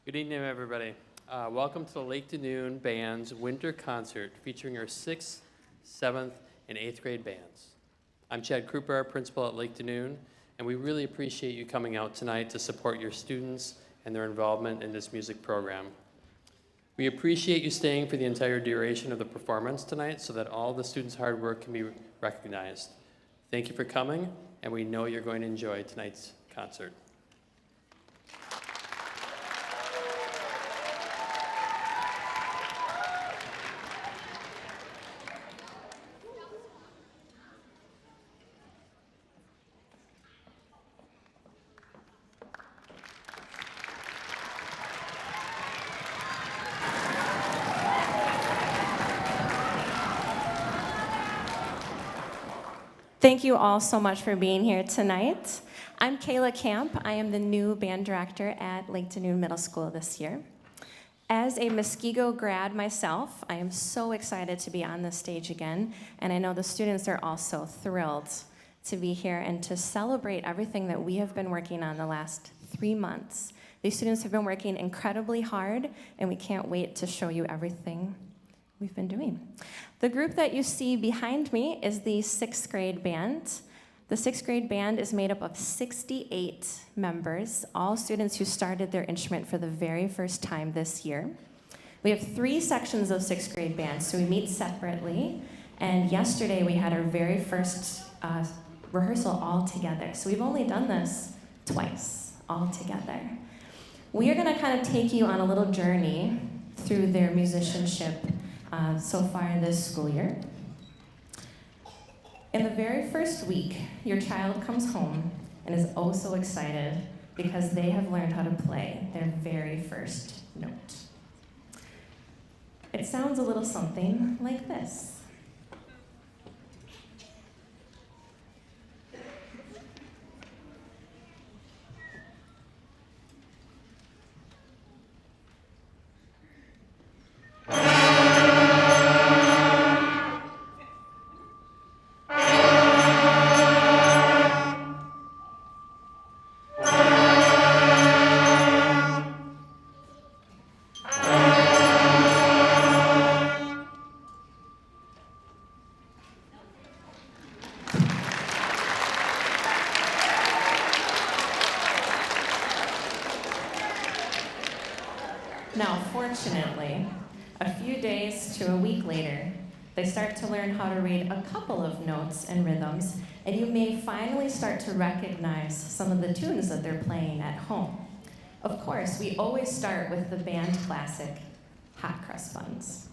Good evening, everybody. Welcome to the Lake Danoon Band's Winter Concert featuring our 6th, 7th, and 8th grade bands. I'm Chad Kruper, principal at Lake Danoon, and we really appreciate you coming out tonight to support your students and their involvement in this music program. We appreciate you staying for the entire duration of the performance tonight so that all the students' hard work can be recognized. Thank you for coming, and we know you're going to enjoy tonight's concert. Thank you all so much for being here tonight. I'm Kayla Camp. I am the new band director at Lake Danoon Middle School this year. As a Muskego grad myself, I am so excited to be on this stage again, and I know the students are also thrilled to be here and to celebrate everything that we have been working on the last 3 months. These students have been working incredibly hard, and we can't wait to show you everything we've been doing. The group that you see behind me is the 6th grade band. The 6th grade band is made up of 68 members, all students who started their instrument for the very first time this year. We have 3 sections of 6th grade band, so we meet separately, and yesterday we had our very first rehearsal all together. So we've only done this twice, all together. We are gonna kind of take you on a little journey through their musicianship so far this school year. In the very first week, your child comes home and is oh so excited because they have learned how to play their very first note. It sounds a little something like this. Now, fortunately, a few days to a week later, they start to learn how to read a couple of notes and rhythms, and you may finally start to recognize some of the tunes that they're playing at home. Of course, we always start with the band classic, Hot Cross Buns.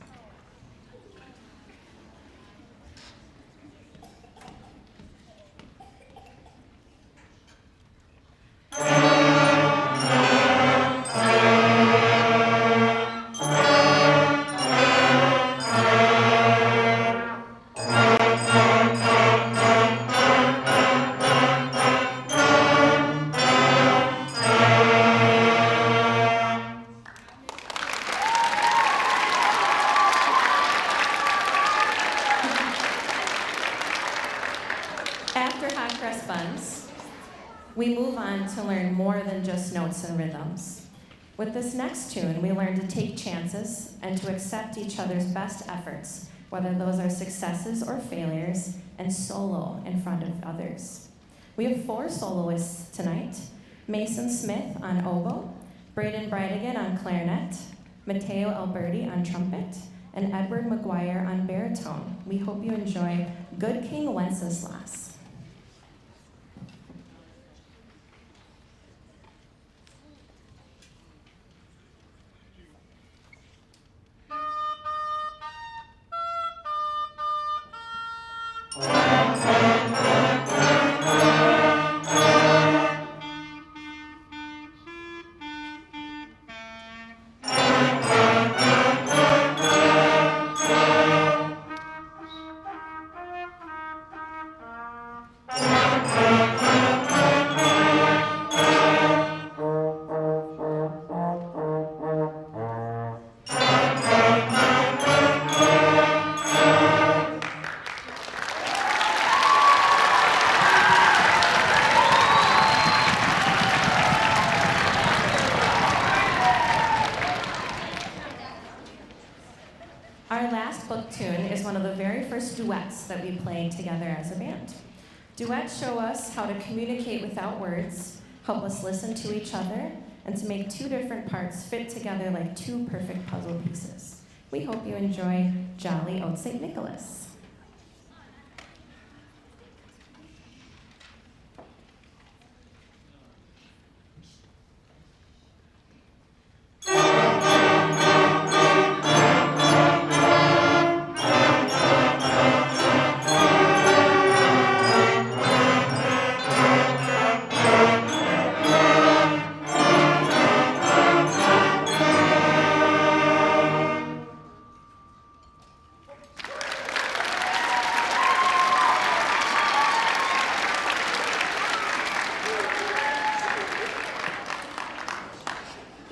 We move on to learn more than just notes and rhythms. With this next tune, we learn to take chances and to accept each other's best efforts, whether those are successes or failures, and solo in front of others. We have 4 soloists tonight: Mason Smith on oboe, Braden Brightigan on clarinet, Matteo Alberti on trumpet, and Edward McGuire on baritone. We hope you enjoy Good King Wenceslas. very first duets that we played together as a band. Duets show us how to communicate without words, help us listen to each other, and to make two different parts fit together like two perfect puzzle pieces. We hope you enjoy Jolly Old St. Nicholas.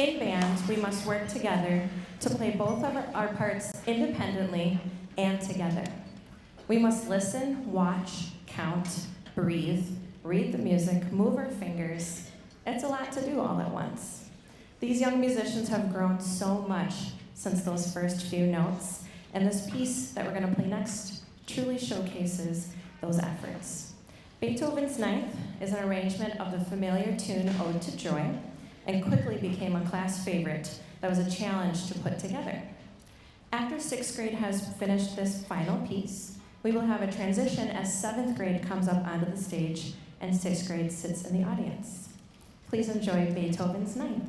In bands, we must work together to play both of our parts independently and together. We must listen, watch, count, breathe, read the music, move our fingers. It's a lot to do all at once. These young musicians have grown so much since those first few notes, and this piece that we're going to play next truly showcases those efforts. Beethoven's Ninth is an arrangement of the familiar tune Ode to Joy, and quickly became a class favorite that was a challenge to put together. After 6th grade has finished this final piece, we will have a transition as 7th grade comes up onto the stage and 6th grade sits in the audience. Please enjoy Beethoven's Ninth.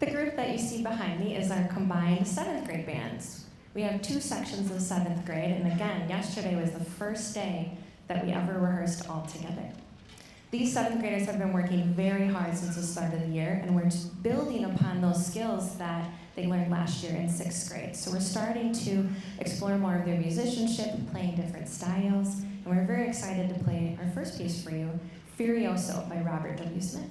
The group that you see behind me is our combined 7th grade bands. We have 2 sections of 7th grade, and again, yesterday was the first day that we ever rehearsed all together. These 7th graders have been working very hard since the start of the year, and we're just building upon those skills that they learned last year in 6th grade. So we're starting to explore more of their musicianship, playing different styles, and we're very excited to play our first piece for you, Furioso by Robert W. Smith.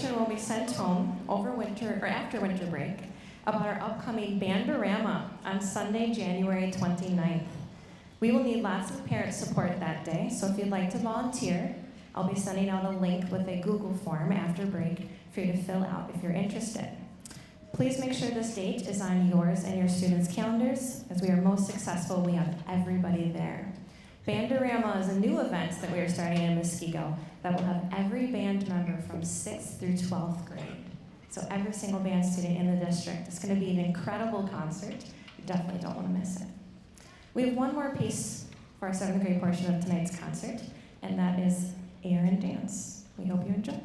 information will be sent home over winter or after winter break about our upcoming Bandorama on Sunday, January 29th. We will need lots of parent support that day, so if you'd like to volunteer, I'll be sending out a link with a Google form after break for you to fill out if you're interested. Please make sure this date is on yours and your students' calendars. As we are most successful, we have everybody there. Bandorama is a new event that we are starting in Muskego that will have every band member from 6th through 12th grade. So every single band student in the district. It's going to be an incredible concert. You definitely don't want to miss it. We have one more piece for our 7th grade portion of tonight's concert, and that is Air and Dance. We hope you enjoy.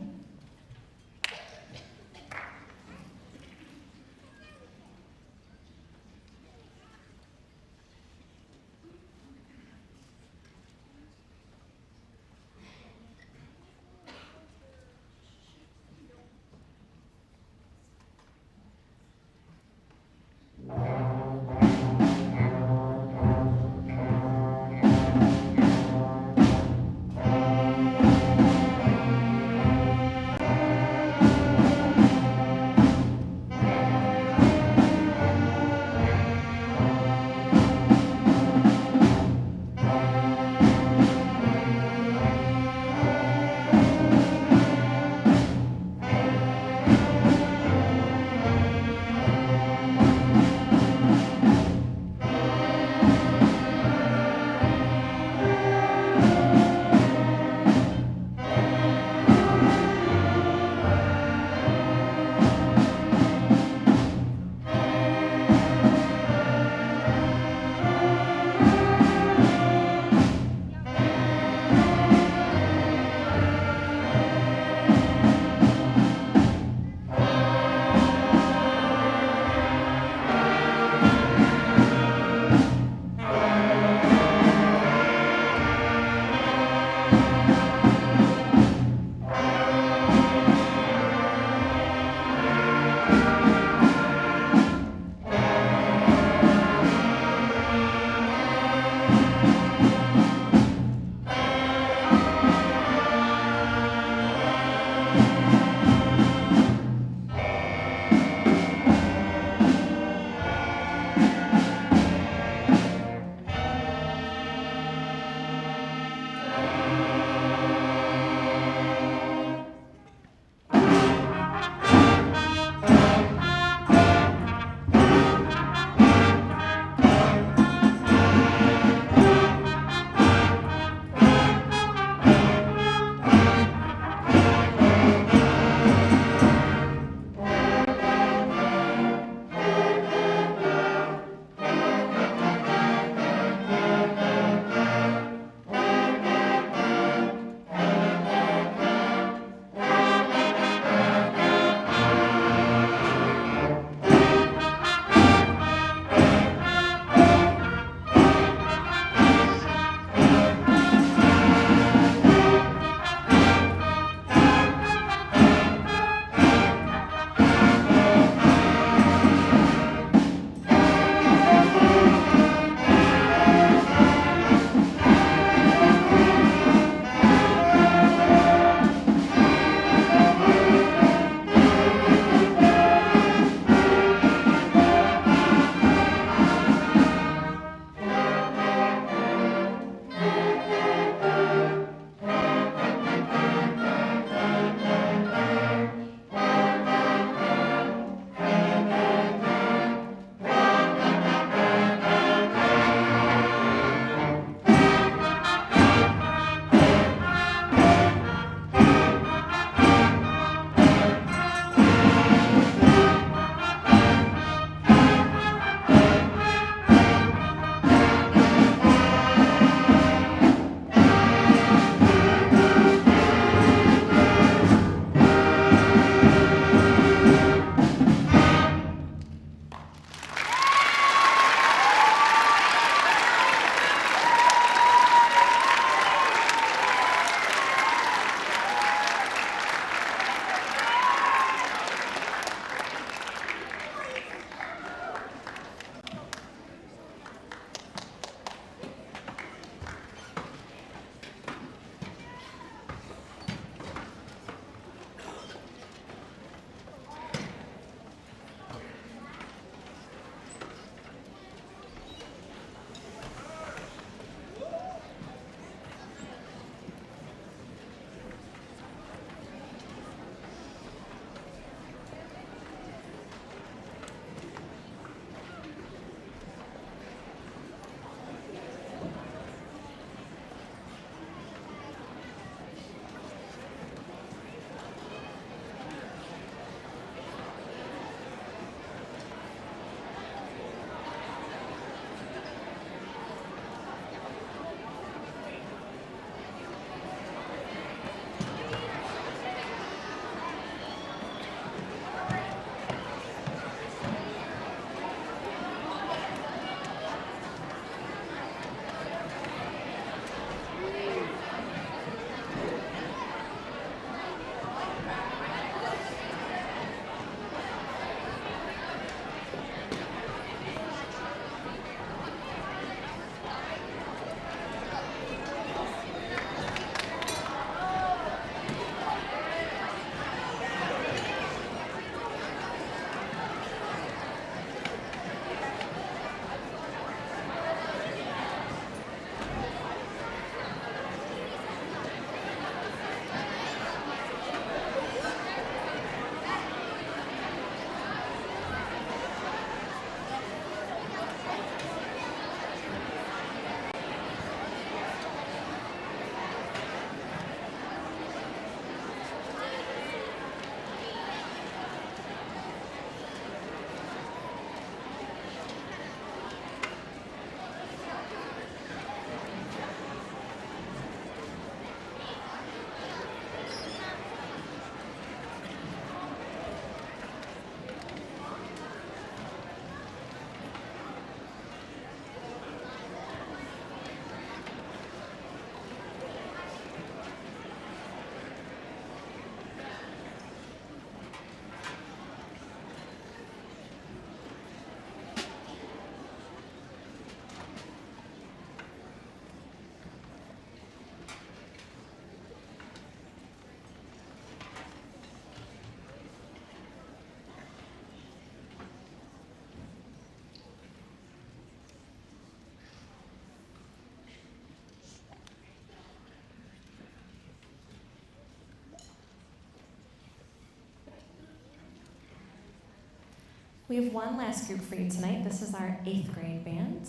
We have one last group for you tonight. This is our 8th grade band.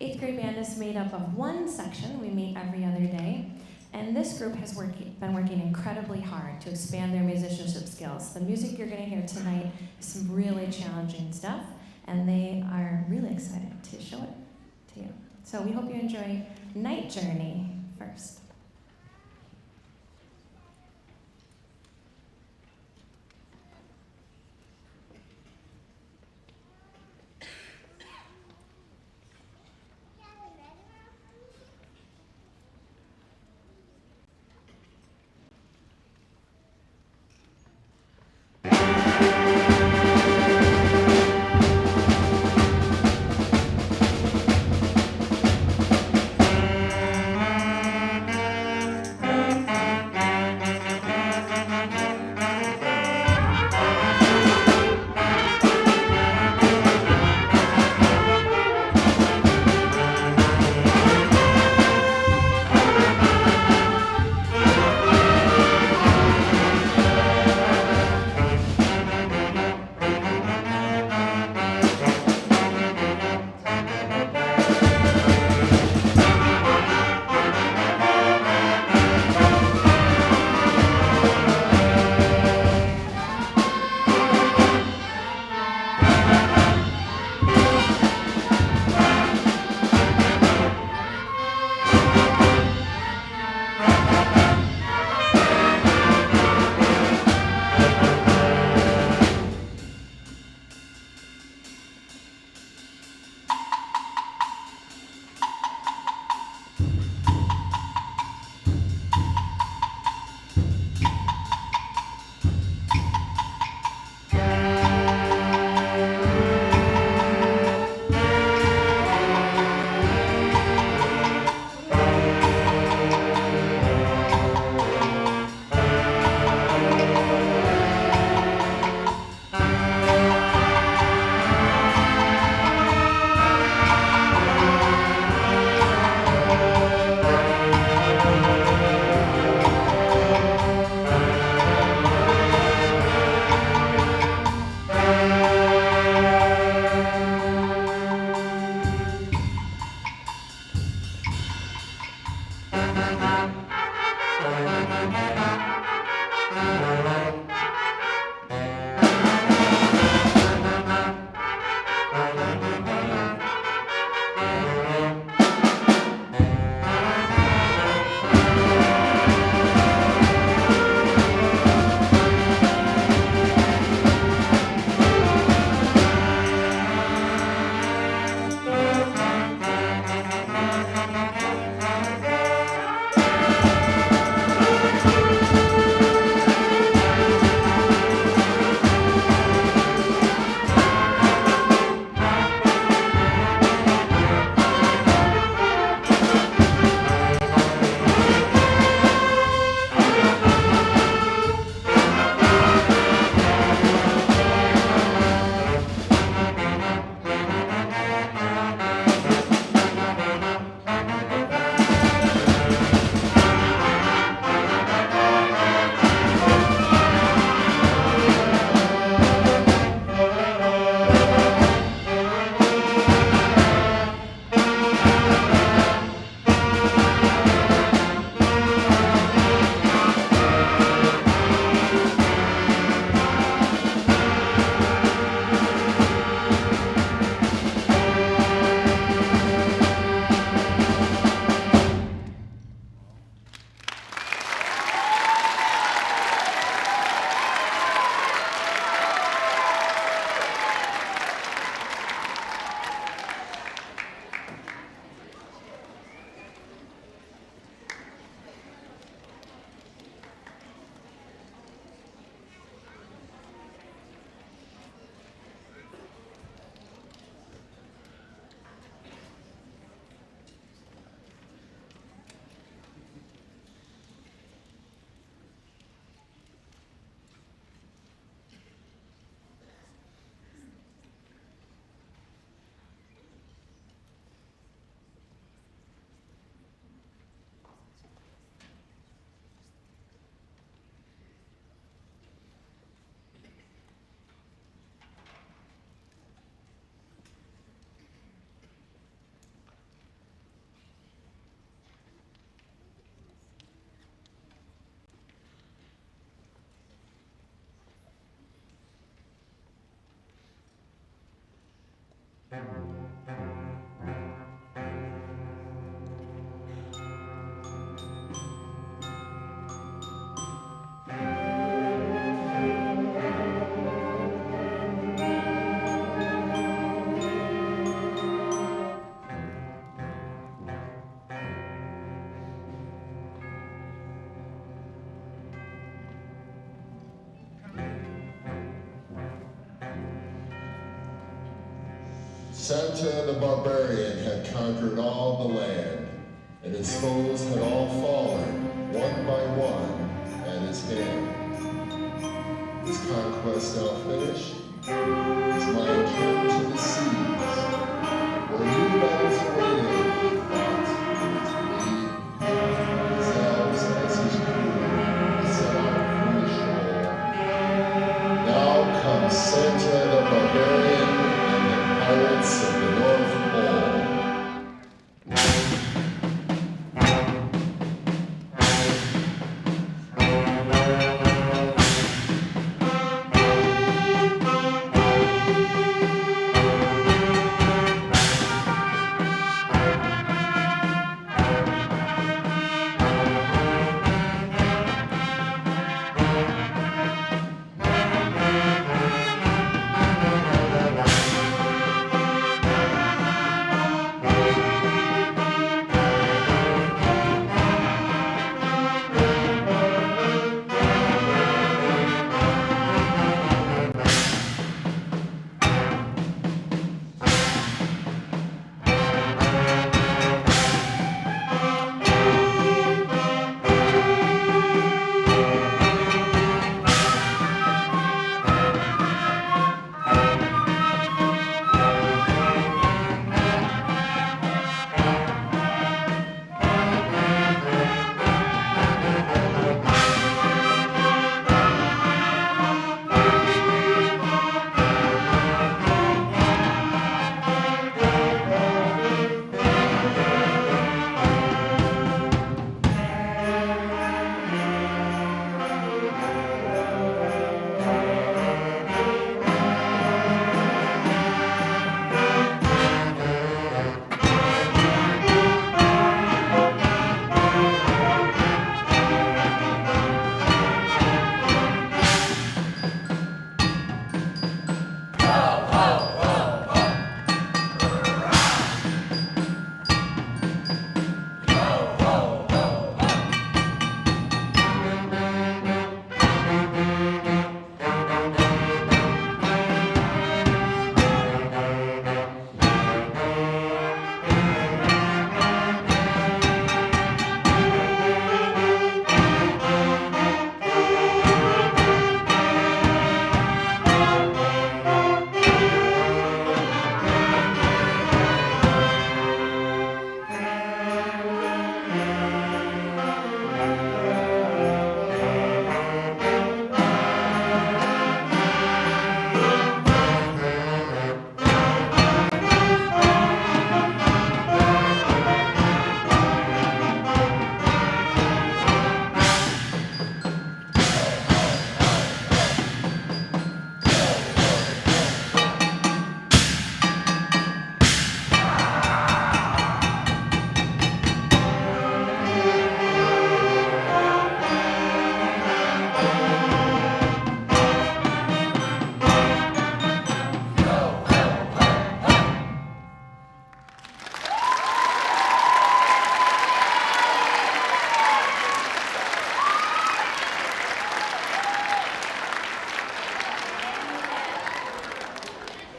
8th grade band is made up of one section. We meet every other day. And this group has been working incredibly hard to expand their musicianship skills. The music you're going to hear tonight is some really challenging stuff, and they are really excited to show it to you. So we hope you enjoy Night Journey first. Santa the barbarian had conquered all the land, and his foes had all fallen, one by one, at his hand. His conquest now finished, his mind turned to the seas, where new battles awaited, he thought, to lead his elves as his crew set out from the shore. Now comes Santa the barbarian, pirates of the North Pole.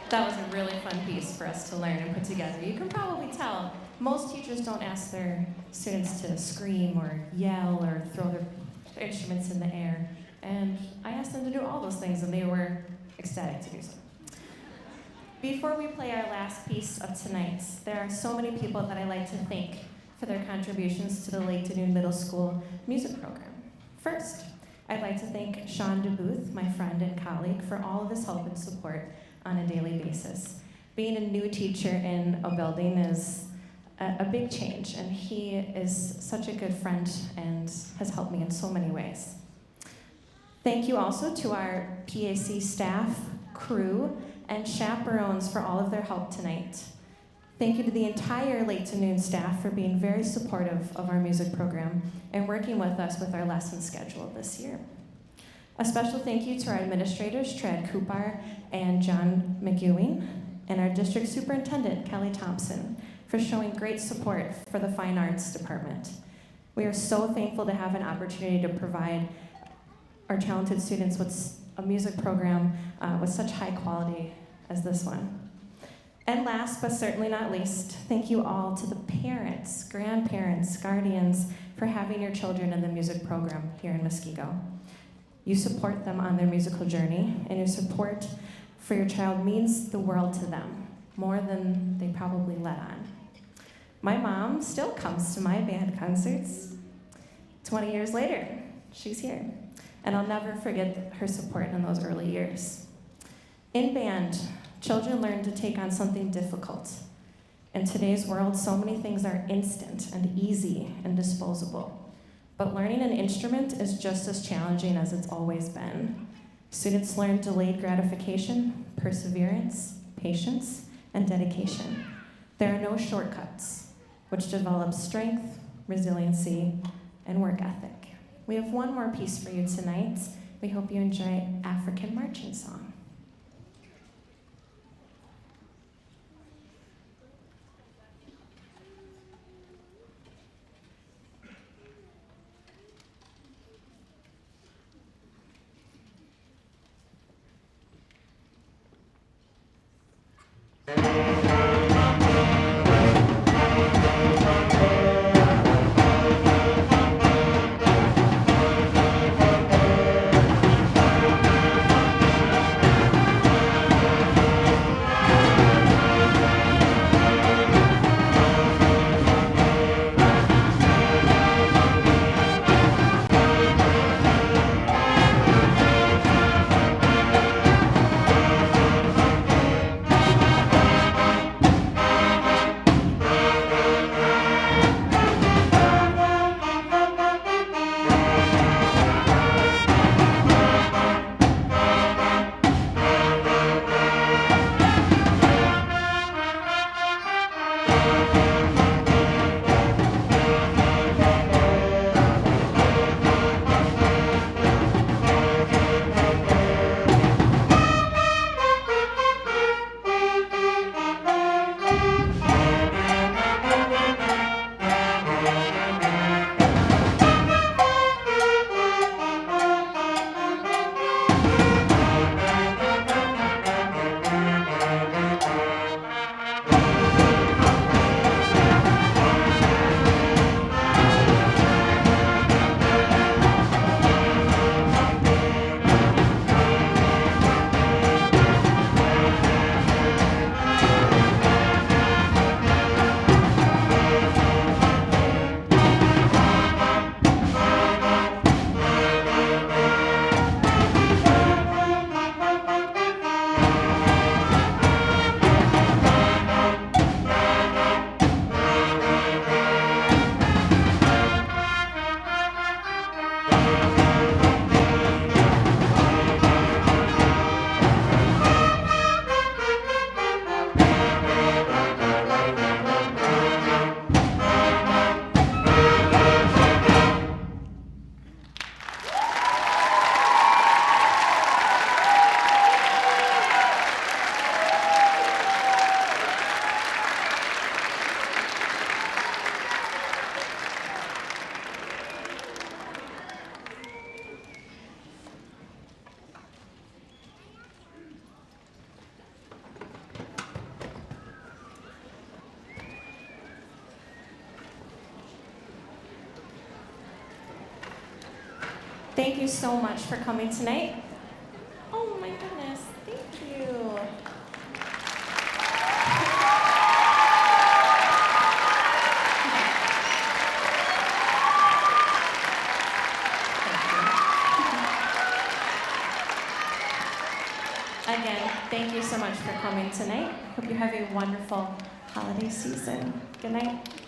That was a really fun piece for us to learn and put together. You can probably tell most teachers don't ask their students to scream or yell or throw their instruments in the air. And I asked them to do all those things, and they were ecstatic to do so. Before we play our last piece of tonight, there are so many people that I like to thank for their contributions to the Lake Danoon Middle School music program. First, I'd like to thank Sean DeBooth, my friend and colleague, for all of his help and support on a daily basis. Being a new teacher in a building is a big change, and he is such a good friend and has helped me in so many ways. Thank you also to our PAC staff, crew, and chaperones for all of their help tonight. Thank you to the entire Late to Noon staff for being very supportive of our music program and working with us with our lesson schedule this year. A special thank you to our administrators, Trad Kupar and John McEwing, and our district superintendent, Kelly Thompson, for showing great support for the Fine Arts Department. We are so thankful to have an opportunity to provide our talented students with a music program with such high quality as this one. And last but certainly not least, thank you all to the parents, grandparents, guardians for having your children in the music program here in Muskego. You support them on their musical journey, and your support for your child means the world to them, more than they probably let on. My mom still comes to my band concerts. 20 years later, she's here. And I'll never forget her support in those early years. In band, children learn to take on something difficult. In today's world, so many things are instant and easy and disposable. But learning an instrument is just as challenging as it's always been. Students learn delayed gratification, perseverance, patience, and dedication. There are no shortcuts, which develop strength, resiliency, and work ethic. We have one more piece for you tonight. We hope you enjoy African Marching Song. Thank you so much for coming tonight. Oh my goodness, thank you. Again, thank you so much for coming tonight. Hope you have a wonderful holiday season. Good night.